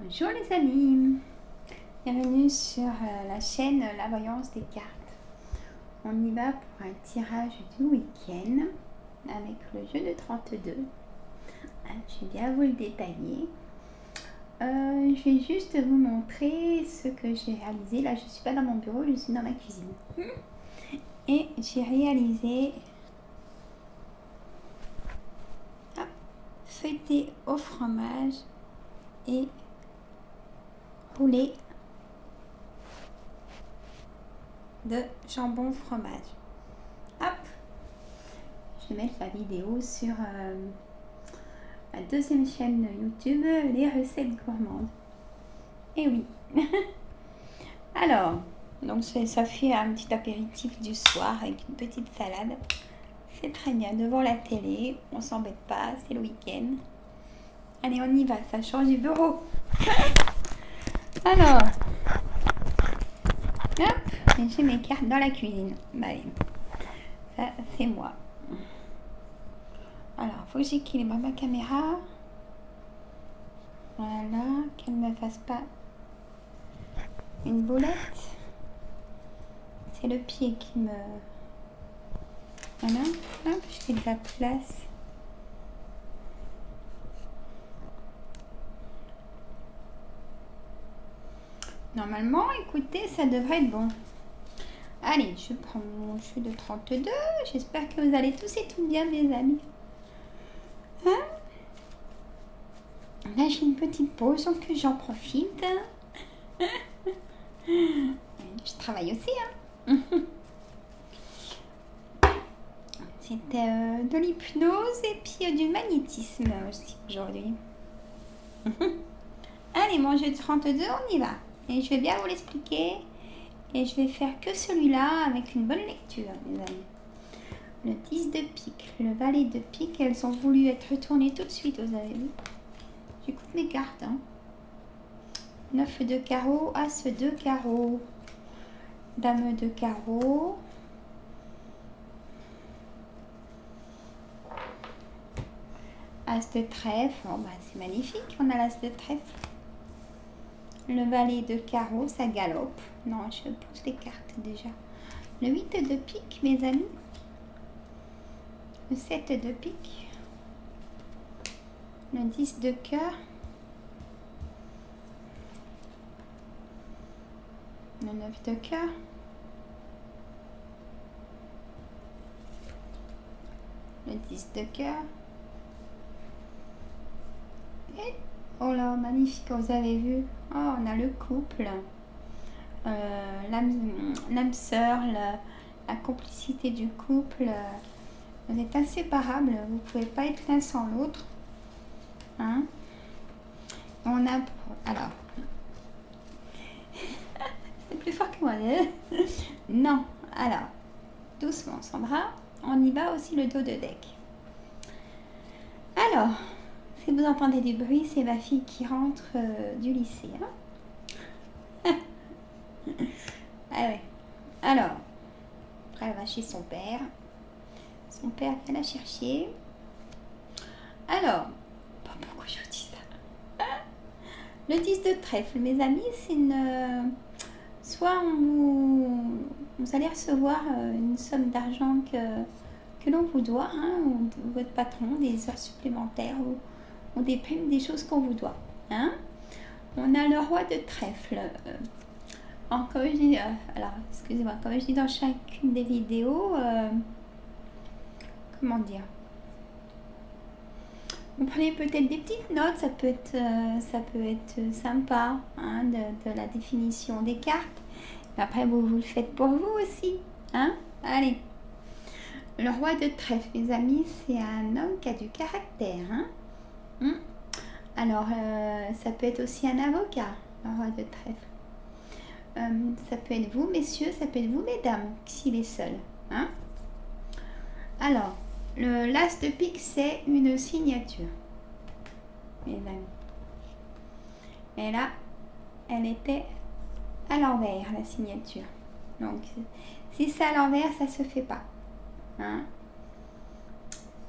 Bonjour les amis, bienvenue sur la chaîne La Voyance des cartes. On y va pour un tirage du week-end avec le jeu de 32. Je vais bien vous le détailler. Je vais juste vous montrer ce que j'ai réalisé. Là, je ne suis pas dans mon bureau, je suis dans ma cuisine. Et j'ai réalisé feuilleté au fromage et roulé de jambon fromage. Hop, je vais mettre la vidéo sur ma deuxième chaîne YouTube, les recettes gourmandes. Et oui. Alors, donc ça fait un petit apéritif du soir avec une petite salade. C'est très bien devant la télé, on s'embête pas, c'est le week-end. Allez, on y va, ça change du bureau. Alors, hop, j'ai mes cartes dans la cuisine. Bah oui, ça c'est moi. Alors, faut que j'équilibre ma caméra. Voilà, qu'elle ne me fasse pas une boulette. C'est le pied qui me... Voilà, hop, je fais de la place. Normalement, écoutez, ça devrait être bon. Allez, je prends mon jus de 32. J'espère que vous allez tous et tout bien, mes amis. Hein? Là, j'ai une petite pause, donc j'en profite. Je travaille aussi, hein. C'était de l'hypnose et puis du magnétisme aussi aujourd'hui. Allez, mon jeu de 32, on y va. Et je vais bien vous l'expliquer. Et je vais faire que celui-là avec une bonne lecture, mes amis. Le 10 de pique, le valet de pique, elles ont voulu être retournées tout de suite, vous avez vu. J'écoute mes cartes. Hein. 9 de carreau, as de carreau, dame de carreau. As de trèfle, oh, bah, c'est magnifique, on a l'as de trèfle. Le valet de carreau, ça galope. Non, je pose les cartes déjà. Le 8 de pique, mes amis. Le 7 de pique. Le 10 de cœur. Le 9 de cœur. Le 10 de cœur. Et, oh là, magnifique, vous avez vu. Oh, on a le couple. L'âme sœur, la complicité du couple. Vous êtes inséparables, vous ne pouvez pas être l'un sans l'autre. Hein? On a... Alors... C'est plus fort que moi. Non. Alors, doucement, Sandra. On y va aussi le dos de deck. Alors, si vous entendez du bruit, c'est ma fille qui rentre du lycée. Hein? Ah ouais. Alors, elle va chez son père. Son père vient la chercher. Alors, pourquoi je vous dis ça? Le 10 de trèfle, mes amis, c'est une... Soit vous allez recevoir une somme d'argent que l'on vous doit, hein, ou votre patron, des heures supplémentaires, ou des primes, des choses qu'on vous doit. Hein. On a le roi de trèfle. Comme je dis, alors, excusez-moi, comme je dis dans chacune des vidéos, comment dire, vous prenez peut-être des petites notes, ça peut être sympa, hein, de la définition des cartes. Après, vous le faites pour vous aussi. Hein? Allez. Le roi de trèfle, mes amis, c'est un homme qui a du caractère. Hein? Alors, ça peut être aussi un avocat, le roi de trèfle. Ça peut être vous, messieurs, ça peut être vous, mesdames, s'il est seul. Hein? Alors, le l'as de pique, c'est une signature, mes amis. Et là, elle était à l'envers, la signature. Donc, si c'est à l'envers, ça se fait pas. Hein?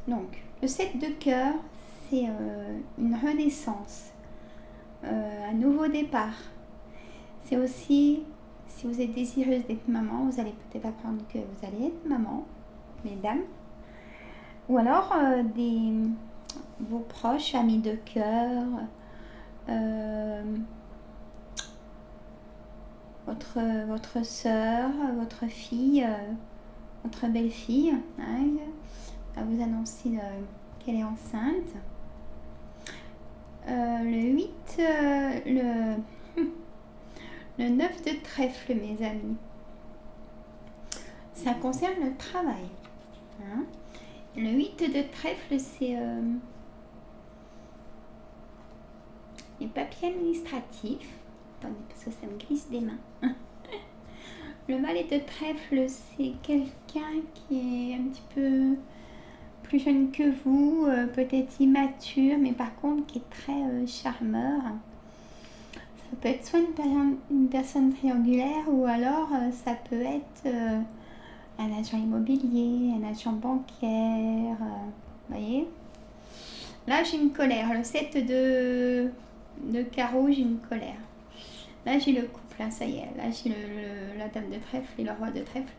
Donc, le 7 de cœur, c'est une renaissance. un nouveau départ. C'est aussi, si vous êtes désireuse d'être maman, vous allez peut-être apprendre que vous allez être maman, mesdames. Ou alors vos proches, amis de cœur, votre soeur, votre fille, votre belle-fille, hein, va vous annoncer qu'elle est enceinte. Le 8, le 9 de trèfle, mes amis. Ça concerne le travail. Hein. Le 8 de trèfle, c'est les papiers administratifs. Attendez, parce que ça me glisse des mains. Le valet de trèfle, c'est quelqu'un qui est un petit peu plus jeune que vous, peut-être immature, mais par contre qui est très charmeur. Ça peut être soit une personne triangulaire ou alors ça peut être un agent immobilier, un agent bancaire, voyez. Là, j'ai une colère. Le 7 de carreau, j'ai une colère. Là, j'ai le couple, hein, ça y est. Là, j'ai la dame de trèfle et le roi de trèfle.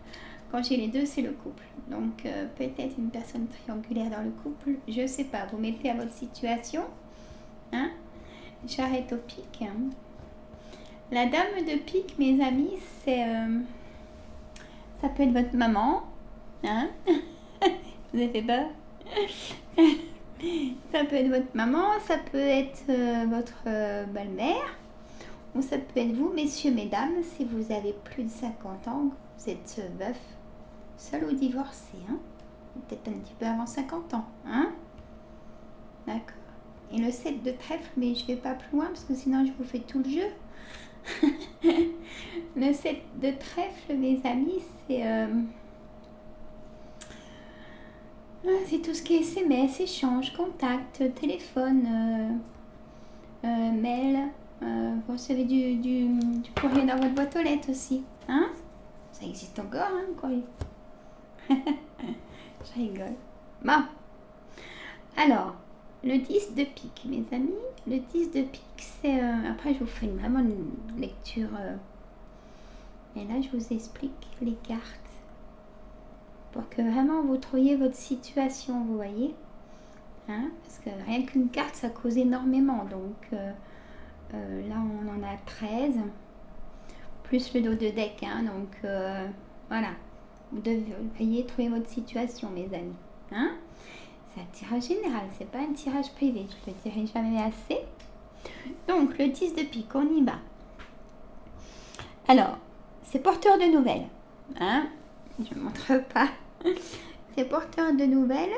Quand j'ai les deux, c'est le couple. Donc, peut-être une personne triangulaire dans le couple. Je ne sais pas. Vous mettez à votre situation. Hein. J'arrête au pic. Hein. La dame de pique, mes amis, c'est... ça peut être votre maman. Hein. Vous avez fait peur. Ça peut être votre maman, ça peut être votre belle-mère, ou ça peut être vous, messieurs, mesdames, si vous avez plus de 50 ans, vous êtes veuf, seul ou divorcé, hein, peut-être un petit peu avant 50 ans, hein, d'accord. Et le 7 de trèfle, mais je vais pas plus loin parce que sinon je vous fais tout le jeu. Le 7 de trèfle, mes amis, c'est tout ce qui est SMS, échange, contact, téléphone, mail. Vous recevez du courrier dans votre boîte aux lettres aussi. Hein. Ça existe encore, hein, le courrier. Je rigole. Bon. Alors, le 10 de pique, mes amis. Le 10 de pique, c'est... après, je vous fais vraiment une lecture. Et là, je vous explique les cartes. Pour que vraiment vous trouviez votre situation, vous voyez. Hein, parce que rien qu'une carte, ça cause énormément. Donc, là, on en a 13. Plus le dos de deck. Hein, donc, voilà. Vous devriez trouver votre situation, mes amis. Hein. C'est un tirage général, c'est pas un tirage privé. Je le dirai jamais assez. Donc, le 10 de pique, on y va. Alors, c'est porteur de nouvelles. Hein, je ne montre pas. C'est porteur de nouvelles.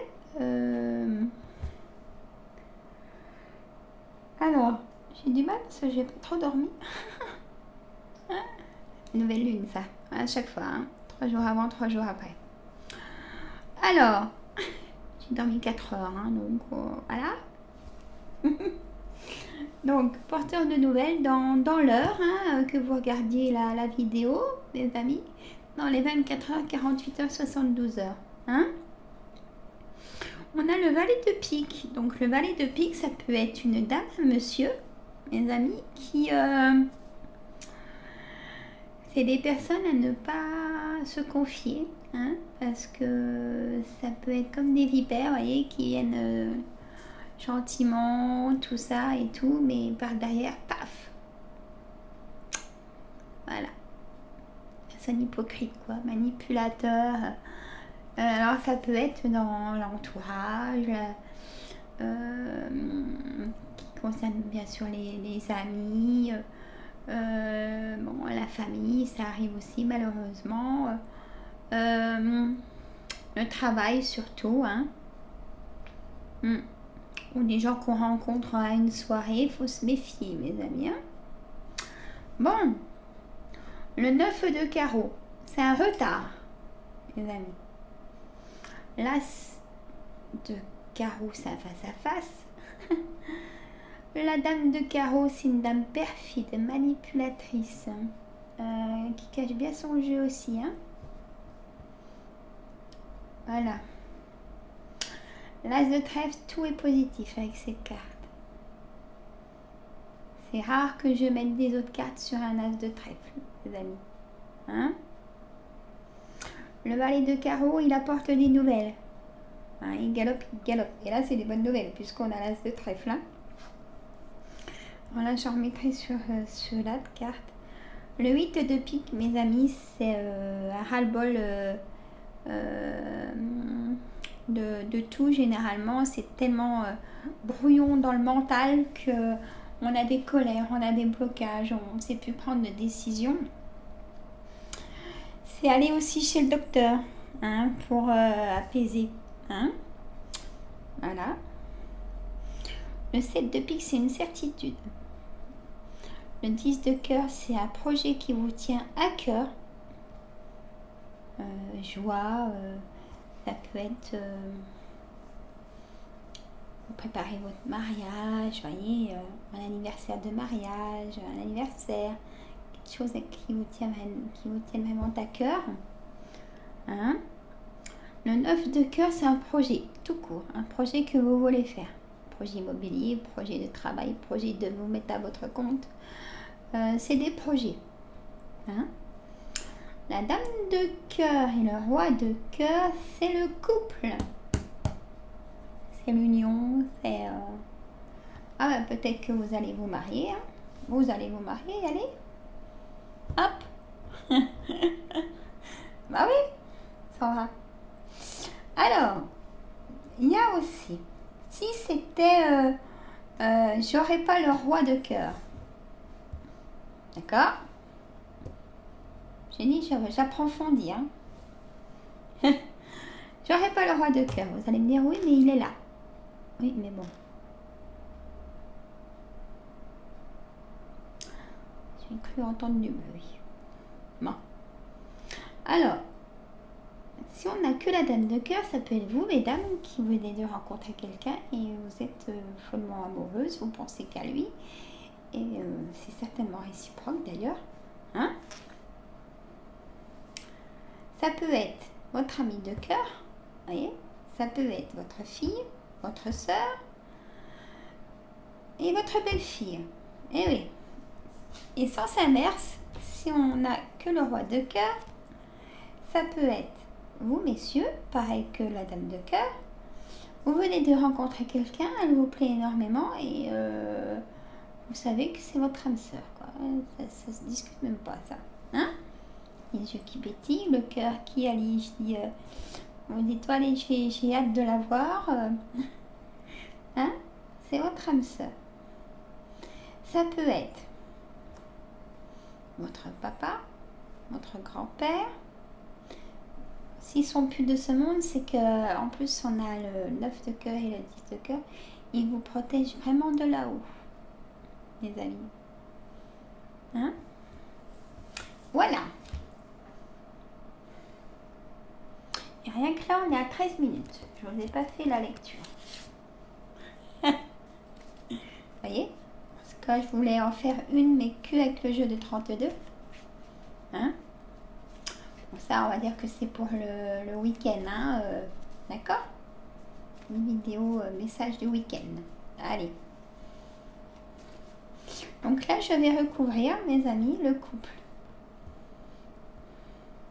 Alors, j'ai du mal parce que j'ai pas trop dormi. Nouvelle lune, ça, à chaque fois. Hein. 3 jours avant, 3 jours après. Alors, j'ai dormi 4 heures, hein, donc voilà. Donc, porteur de nouvelles dans l'heure, hein, que vous regardiez la vidéo, les amis, dans les 24 heures, 48 heures, 72 heures. Hein. On a le valet de pique. Donc, le valet de pique, ça peut être une dame, un monsieur, mes amis, qui... c'est des personnes à ne pas se confier, hein, parce que ça peut être comme des vipères, vous voyez, qui viennent gentiment, tout ça et tout, mais par derrière, paf. Voilà. Personne hypocrite, quoi, manipulateur. Alors, ça peut être dans l'entourage, qui concerne bien sûr les amis, bon, la famille, ça arrive aussi malheureusement. Le travail surtout, hein. Ou des gens qu'on rencontre à une soirée, il faut se méfier, mes amis. Hein. Bon, le 9 de carreau, c'est un retard, mes amis. L'as de carreau, c'est un face à face. La dame de carreau, c'est une dame perfide, manipulatrice, qui cache bien son jeu aussi. Hein. Voilà. L'as de trèfle, tout est positif avec cette carte. C'est rare que je mette des autres cartes sur un as de trèfle, les amis. Hein? Le valet de carreau, il apporte des nouvelles. Hein, il galope, il galope. Et là, c'est des bonnes nouvelles, puisqu'on a l'as de trèfle. Hein. Voilà, je remettrai sur la carte. Le 8 de pique, mes amis, c'est un ras-le-bol de tout. Généralement, c'est tellement brouillon dans le mental que on a des colères, on a des blocages, on ne sait plus prendre de décision. C'est aller aussi chez le docteur, hein, pour apaiser. Hein. Voilà. Le 7 de pique, c'est une certitude. Le 10 de cœur, c'est un projet qui vous tient à cœur. Joie, ça peut être vous préparez votre mariage, voyez, un anniversaire de mariage, un anniversaire, quelque chose qui vous tient vraiment à cœur. Hein. Le 9 de cœur, c'est un projet tout court, un projet que vous voulez faire. Projet immobilier, projet de travail, projet de vous mettre à votre compte. C'est des projets. Hein. La dame de cœur et le roi de cœur, c'est le couple. C'est l'union, c'est... Ah ben, peut-être que vous allez vous marier. Hein. Vous allez vous marier, allez. Hop. Bah oui, ça va. Alors, il y a aussi, si c'était... j'aurais pas le roi de cœur. D'accord? J'ai dit, j'approfondis. Hein. J'aurais pas le roi de cœur. Vous allez me dire, oui, mais il est là. Oui, mais bon. J'ai cru entendre du bruit. Bon. Alors, si on n'a que la dame de cœur, ça peut être vous, mesdames, qui venez de rencontrer quelqu'un et vous êtes follement amoureuse, vous pensez qu'à lui. Et c'est certainement réciproque d'ailleurs. Hein? Ça peut être votre ami de cœur, voyez, ça peut être votre fille, votre soeur et votre belle-fille. Et oui. Et sens inverse, si on n'a que le roi de cœur, ça peut être vous, messieurs, pareil que la dame de cœur. Vous venez de rencontrer quelqu'un, elle vous plaît énormément et vous savez que c'est votre âme sœur. Ça se discute même pas, ça. Hein? Les yeux qui pétillent, le cœur qui allie. Je dis, vous dites, allez, j'ai hâte de la voir. Hein? C'est votre âme sœur. Ça peut être votre papa, votre grand-père. S'ils sont plus de ce monde, c'est que en plus on a le 9 de cœur et le 10 de cœur. Ils vous protègent vraiment de là-haut, les amis. Hein? Voilà. Et rien que là, on est à 13 minutes. Je ne vous ai pas fait la lecture. Vous voyez? Parce que je voulais en faire une, mais que avec le jeu de 32. Hein? Bon, ça, on va dire que c'est pour le week-end. Hein? D'accord? Une vidéo message du week-end. Allez. Donc là, je vais recouvrir, mes amis, le couple.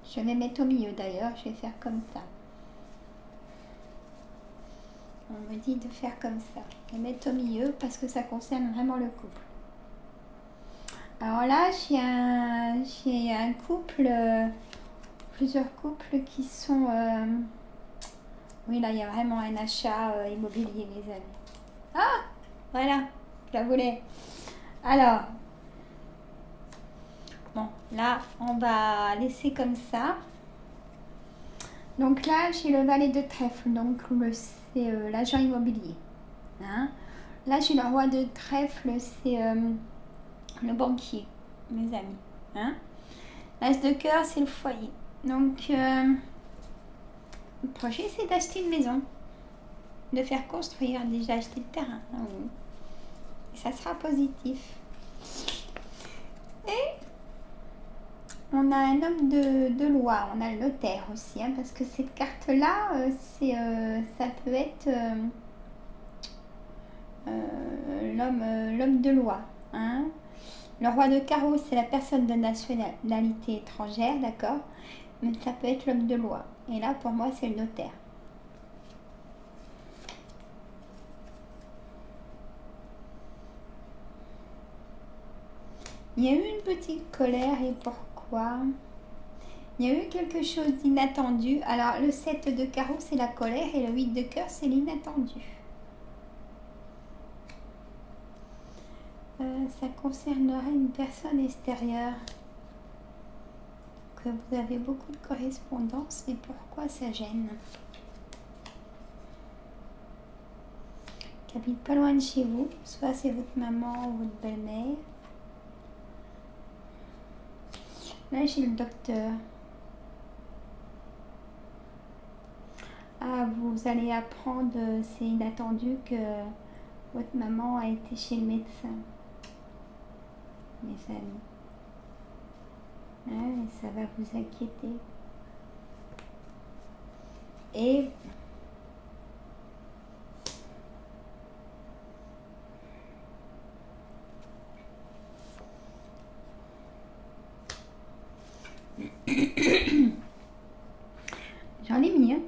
Je vais mettre au milieu d'ailleurs, je vais faire comme ça. On me dit de faire comme ça. Je vais mettre au milieu parce que ça concerne vraiment le couple. Alors là, j'ai un couple, plusieurs couples qui sont... oui, là, il y a vraiment un achat immobilier, les amis. Ah, voilà, je la voulais. Alors, bon, là, on va laisser comme ça. Donc là, j'ai le valet de trèfle, donc c'est l'agent immobilier. Hein. Là, j'ai le roi de trèfle, c'est le banquier, mes amis. Hein. L'as de cœur, c'est le foyer. Donc, le projet, c'est d'acheter une maison, de faire construire, déjà acheter le terrain. Hein. Et ça sera positif. Et on a un homme de loi, on a le notaire aussi, hein, parce que cette carte-là, ça peut être l'homme de loi. Hein. Le roi de carreau, c'est la personne de nationalité étrangère, d'accord? Mais ça peut être l'homme de loi. Et là, pour moi, c'est le notaire. Il y a eu une petite colère et pourquoi? Il y a eu quelque chose d'inattendu. Alors, le 7 de carreau, c'est la colère et le 8 de cœur, c'est l'inattendu. Ça concernerait une personne extérieure. Que vous avez beaucoup de correspondance, mais pourquoi ça gêne? Qui habite pas loin de chez vous, soit c'est votre maman ou votre belle-mère. Là, j'ai le docteur. Ah, vous allez apprendre, c'est inattendu que votre maman a été chez le médecin. Mes amis. Ah, et ça va vous inquiéter. Et j'en ai mis, hein.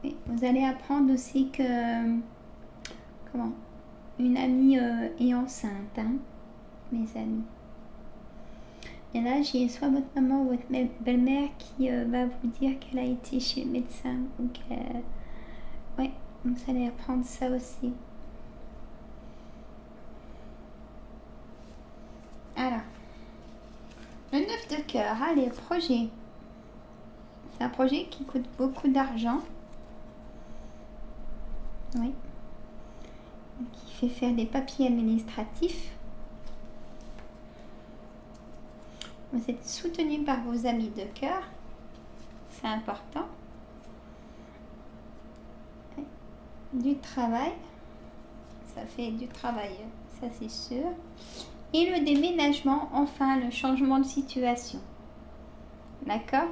Et vous allez apprendre aussi que comment une amie est enceinte, hein, mes amis. Et là, j'ai soit votre maman ou votre belle-mère qui va vous dire qu'elle a été chez le médecin ou qu'elle... Ouais, vous allez apprendre ça aussi. Alors, le 9 de cœur, allez, projet. C'est un projet qui coûte beaucoup d'argent. Oui. Qui fait faire des papiers administratifs. Vous êtes soutenu par vos amis de cœur. C'est important. Du travail. Ça fait du travail, ça c'est sûr. Et le déménagement, enfin le changement de situation. D'accord?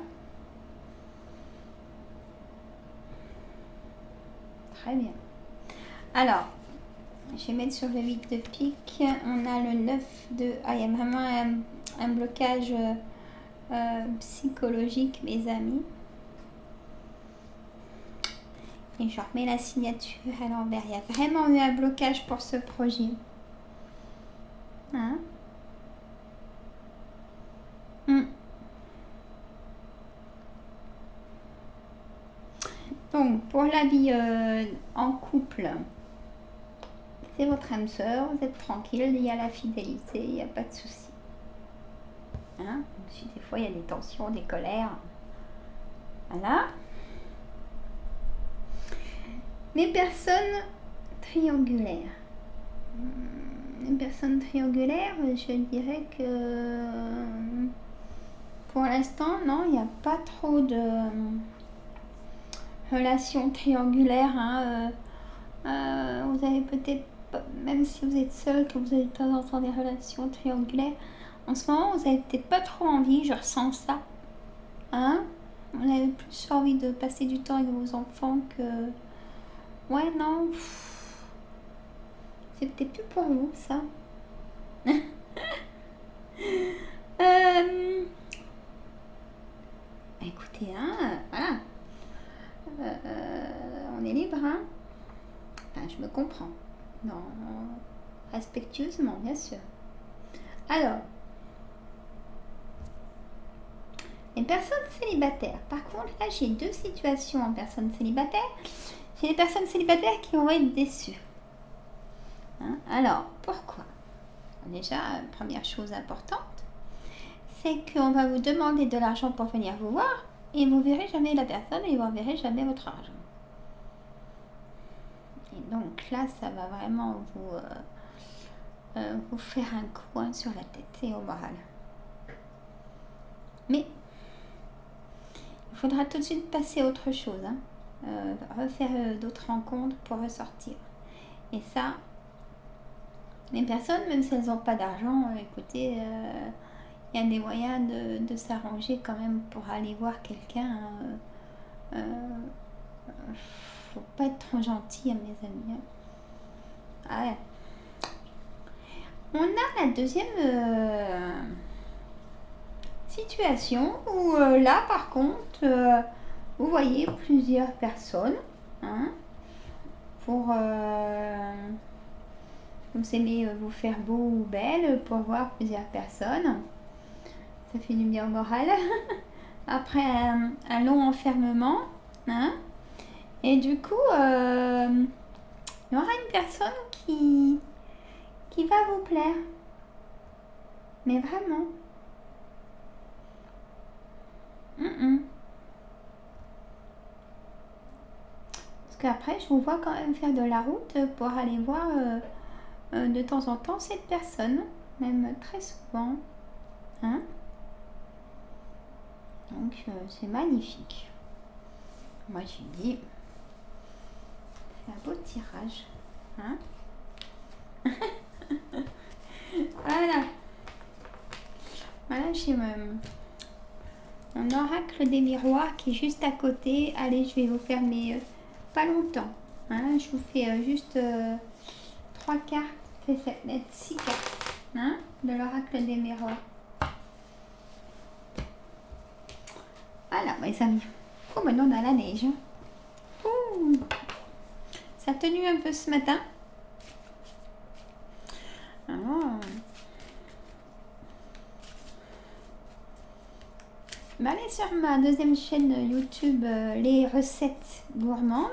Très bien. Alors, je vais mettre sur le 8 de pique. On a le 9 de... Ah, il y a vraiment un blocage psychologique, mes amis. Et je remets la signature à l'envers. Il y a vraiment eu un blocage pour ce projet. Hein? Donc, pour la vie en couple, c'est votre âme sœur, vous êtes tranquille, il y a la fidélité, il n'y a pas de souci. Hein? Donc, si des fois il y a des tensions, des colères, voilà. Les personnes triangulaires. Les personnes triangulaires, je dirais que pour l'instant, non, il n'y a pas trop de relations triangulaires. Hein, vous avez peut-être, même si vous êtes seul, que vous avez de temps en temps des relations triangulaires, en ce moment, vous avez peut-être pas trop envie, je ressens ça. Hein? Vous avez plus envie de passer du temps avec vos enfants que... Ouais, non. C'est peut-être plus pour vous, ça. Écoutez, hein, voilà. On est libre, hein. Enfin, je me comprends. Non, respectueusement, bien sûr. Alors, les personnes célibataires. Par contre, là, j'ai deux situations en personnes célibataires. J'ai des personnes célibataires qui vont être déçues. Hein? Alors, pourquoi? Déjà, première chose importante, c'est qu'on va vous demander de l'argent pour venir vous voir et vous verrez jamais la personne et vous ne verrez jamais votre argent. Et donc là, ça va vraiment vous faire un coin sur la tête et au moral. Mais il faudra tout de suite passer à autre chose, hein. Refaire d'autres rencontres pour ressortir. Et ça, les personnes, même si elles n'ont pas d'argent, écoutez, il y a des moyens de s'arranger quand même pour aller voir quelqu'un Faut pas être trop gentil à mes amis. Ah ouais. On a la deuxième situation où là par contre vous voyez plusieurs personnes, hein, pour vous aimez vous faire beau ou belle pour voir plusieurs personnes, ça fait du bien au moral après un long enfermement, hein, et du coup il y aura une personne qui va vous plaire, mais vraiment. Parce qu'après, je vous vois quand même faire de la route pour aller voir de temps en temps cette personne, même très souvent. Hein, donc, c'est magnifique. Moi, j'ai dit, c'est un beau tirage. Hein. Voilà. Voilà, j'ai mon oracle des miroirs qui est juste à côté. Allez, je vais vous faire mes pas longtemps. Hein, je vous fais juste 3 cartes, fait 7 mètres, 6 cartes, hein, de l'oracle des miroirs. Voilà, mes amis. Oh, maintenant on a la neige. Ouh. Ça a tenu un peu ce matin. Alors, allez sur ma deuxième chaîne YouTube, les recettes gourmandes.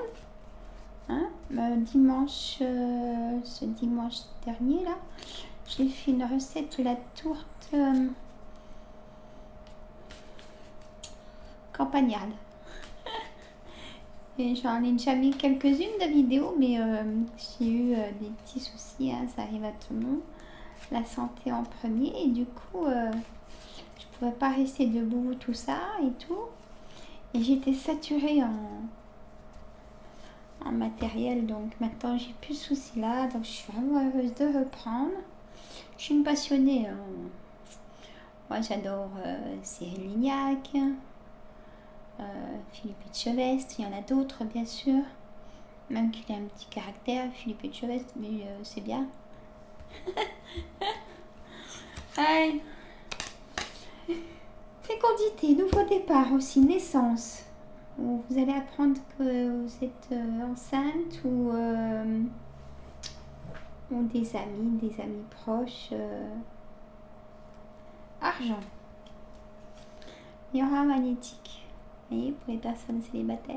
Hein, dimanche, ce dimanche dernier là, j'ai fait une recette de la tourte campagnarde. Et j'en ai déjà mis quelques-unes de vidéos, mais j'ai eu des petits soucis, hein, ça arrive à tout le monde. La santé en premier, et du coup, je pouvais pas rester debout, tout ça et tout. Et j'étais saturée en matériel, donc maintenant j'ai plus de soucis là, donc je suis vraiment heureuse de reprendre. Je suis une passionnée. Hein. Moi j'adore Cyril Lignac, Philippe Etchebest, il y en a d'autres bien sûr. Même qu'il a un petit caractère, Philippe Etchebest, mais c'est bien. Allez. Fécondité, nouveau départ aussi, naissance. Où vous allez apprendre que vous êtes enceinte ou des amis proches. Argent. Miroir magnétique. Vous voyez, pour les personnes célibataires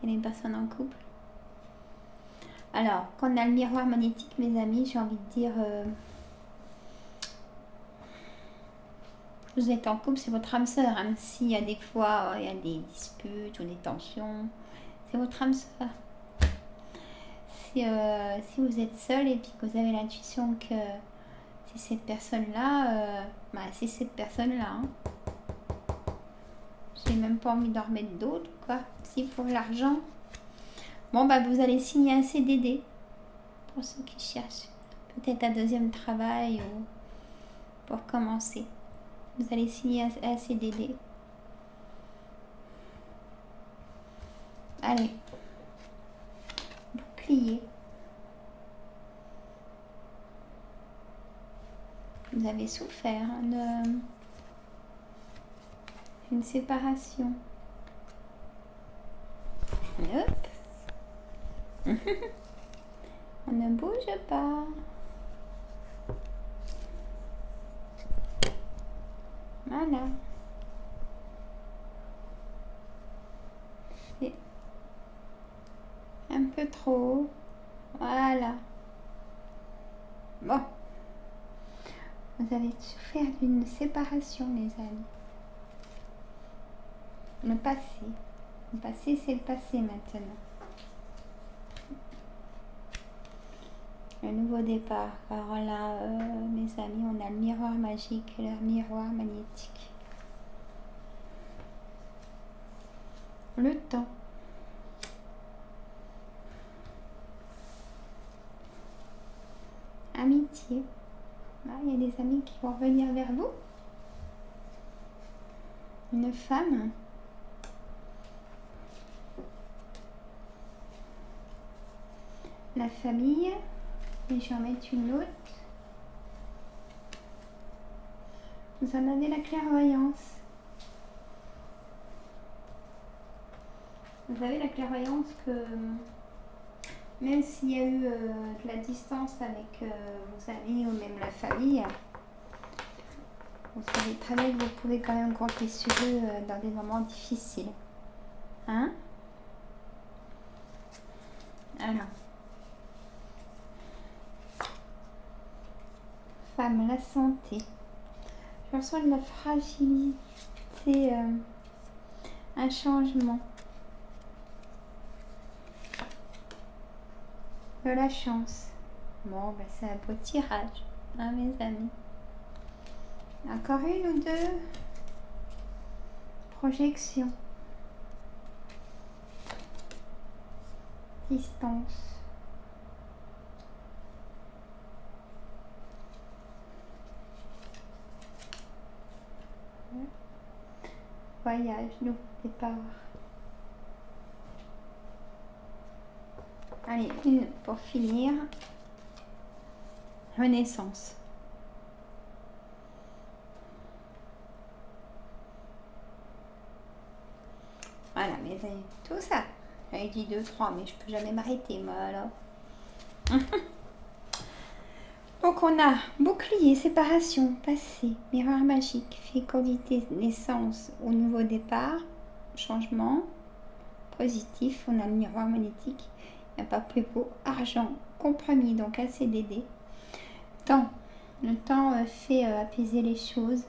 et les personnes en couple. Alors, quand on a le miroir magnétique, mes amis, j'ai envie de dire, vous êtes en couple, c'est votre âme sœur. Hein. S'il y a des fois, il y a des disputes ou des tensions, c'est votre âme sœur. Si vous êtes seul et puis que vous avez l'intuition que c'est cette personne-là, c'est cette personne-là. Hein. J'ai même pas envie d'en remettre d'autres, quoi. Si pour l'argent. Bon, vous allez signer un CDD. Pour ceux qui cherchent peut-être un deuxième travail ou pour commencer. Vous allez signer un CDD. Allez. Bouclier. Vous avez souffert d'une séparation. Hop. On ne bouge pas. Voilà. C'est un peu trop. Voilà. Bon. Vous avez souffert d'une séparation, les amis. Le passé. Le passé, c'est le passé maintenant. Le nouveau départ. Alors là, mes amis, on a le miroir magique et le miroir magnétique. Le temps. Amitié. Il y a des amis qui vont revenir vers vous. Une femme. la famille. Et je vais en mettre une autre. Vous en avez la clairvoyance. Vous avez la clairvoyance que même s'il y a eu de la distance avec vos amis ou même la famille, vous savez très bien que vous pouvez quand même compter sur eux dans des moments difficiles. Hein? Alors. Femme, la santé. Je ressens de la fragilité, un changement. De la chance. Bon, ben c'est un beau tirage, hein, mes amis. Encore une ou deux projections. Distance. Voyage, nous, départ. Allez, une pour finir. Renaissance. Voilà, mes amis, tout ça. J'avais dit 2, 3, mais je peux jamais m'arrêter, moi, alors. Donc, on a bouclier, séparation, passé, miroir magique, fécondité, naissance au nouveau départ, changement, positif. On a le miroir magnétique, il n'y a pas plus beau, argent, compromis, donc un CDD. Temps, le temps fait apaiser les choses,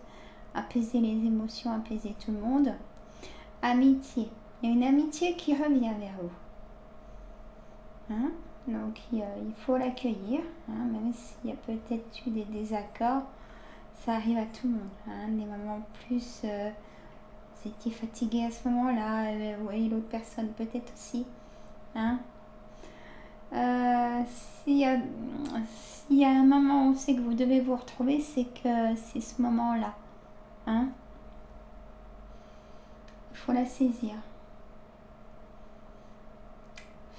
apaiser les émotions, apaiser tout le monde. Amitié, il y a une amitié qui revient vers vous. Hein? Donc il faut l'accueillir, hein, même s'il y a peut-être eu des désaccords, ça arrive à tout le monde. Hein, des moments plus, vous étiez fatigué à ce moment-là, et l'autre personne peut-être aussi. Hein. S'il y a un moment où c'est que vous devez vous retrouver, c'est que c'est ce moment-là. Hein. Il faut la saisir.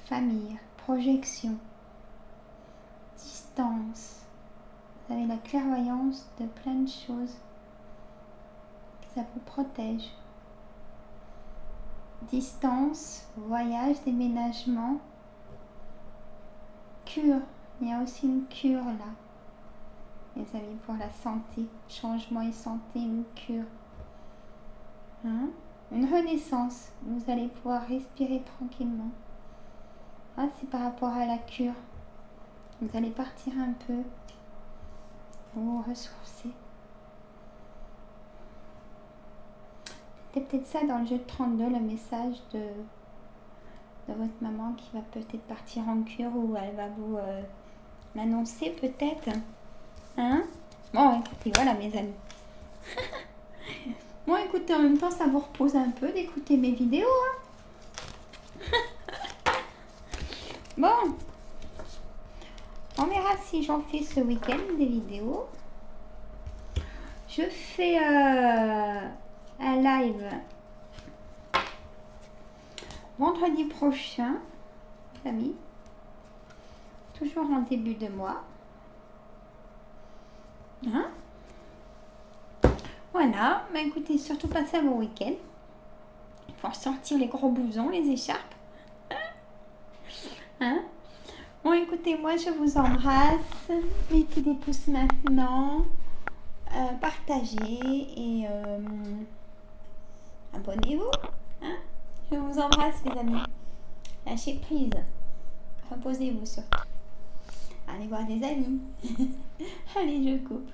Famille, projection, distance. Vous avez la clairvoyance de plein de choses. Ça vous protège. Distance, voyage, déménagement, cure. Il y a aussi une cure là. Les amis, pour la santé, changement et santé, une cure. Hein? Une renaissance. Vous allez pouvoir respirer tranquillement. Ah, c'est par rapport à la cure. Vous allez partir un peu. Vous ressourcer. C'était peut-être ça dans le jeu de 32, le message de votre maman qui va peut-être partir en cure ou elle va vous l'annoncer peut-être. Hein? Bon, écoutez, voilà mes amis. Bon, écoutez, en même temps, ça vous repose un peu d'écouter mes vidéos. Hein? Bon, on verra si j'en fais ce week-end des vidéos. Je fais un live vendredi prochain, les amis. Toujours en début de mois. Hein? Voilà, bah écoutez, surtout passez un bon week-end. Il faut sortir les gros blousons, les écharpes. Hein? Bon, écoutez, moi je vous embrasse. Mettez des pouces maintenant. Partagez et abonnez-vous. Hein? Je vous embrasse, les amis. Lâchez prise. Reposez-vous surtout. Allez voir des amis. Allez, je coupe.